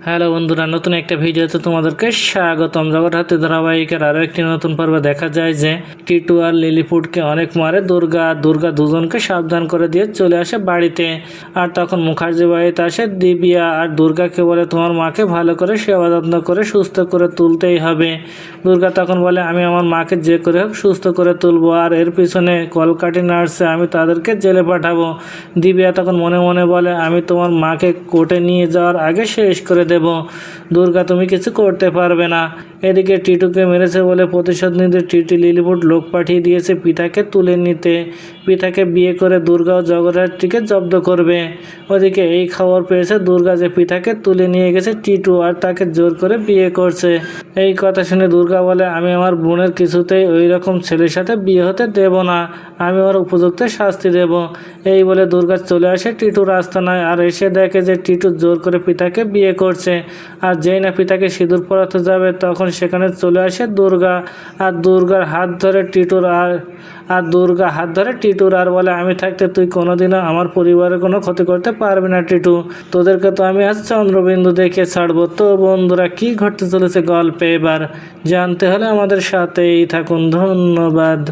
Hello বন্ধুরা, নতুন একটা ভিডিওতে তোমাদেরকে স্বাগতম। জগদ্ধাত্রী ধারাবাহিকের আরও একটি নতুন পর্বে দেখা যায় যে টিটু আর লিলিপুটকে অনেক মারে দুর্গা দুজনকে সাবধান করে দিয়ে চলে আসে বাড়িতে। আর তখন মুখার্জি বাড়িতে আসে দিব্যা আর দুর্গাকে বলে, তোমার মাকে ভালো করে সেবা যত্ন করে সুস্থ করে তুলতেই হবে। দুর্গা তখন বলে, আমি আমার মাকে যে করে হোক সুস্থ করে তুলবো, আর এর পিছনে কলকাঠি নার্সে আমি তাদেরকে জেলে পাঠাবো। দিব্যা তখন মনে মনে বলে, আমি তোমার মাকে কোর্টে নিয়ে যাওয়ার আগে শেষ করে দেব। দুর্গা, তুমি কিছু করতে পারবে না। এদিকে টিটুকে মেরেছে বলে প্রতিশোধ নিতে লিলিপুট লোক পাঠিয়ে দিয়েছে পিতাকে তুলে নিতে। পিতাকে বিয়ে করে দুর্গা ও জগদ্ধাত্রীকে জব্দ করবে। ওদিকে এই খবর পেয়েছে দুর্গা যে পিতাকে তুলে নিয়ে গেছে টিটু, আর তাকে জোর করে বিয়ে করছে। এই কথা শুনে দুর্গা বলে, আমি আমার বোনের কিছুতেই ওই রকম ছেলের সাথে বিয়ে হতে দেব না, আমি ওর উপযুক্ত শাস্তি দেব। এই বলে দুর্গা চলে আসে টিটুর আস্তানায়, আর এসে দেখে যে টিটু জোর করে পিতাকে বিয়ে করছে। আর যেই না পিতাকে সিঁদুর পরাতে যাবে তখন সেখানে চলে আসে দুর্গা, আর দুর্গার হাত ধরে টিটুর আর বলে, আমি থাকতে তুই কোনোদিনও আমার পরিবারের কোনো ক্ষতি করতে পারবি না টিটু, তোদেরকে তো আমি আজ চন্দ্রবিন্দু দেখে ছাড়বো। তো বন্ধুরা, কি ঘটতে চলেছে গল্পে এবার জানতে হলে আমাদের সাথেই থাকুন। ধন্যবাদ।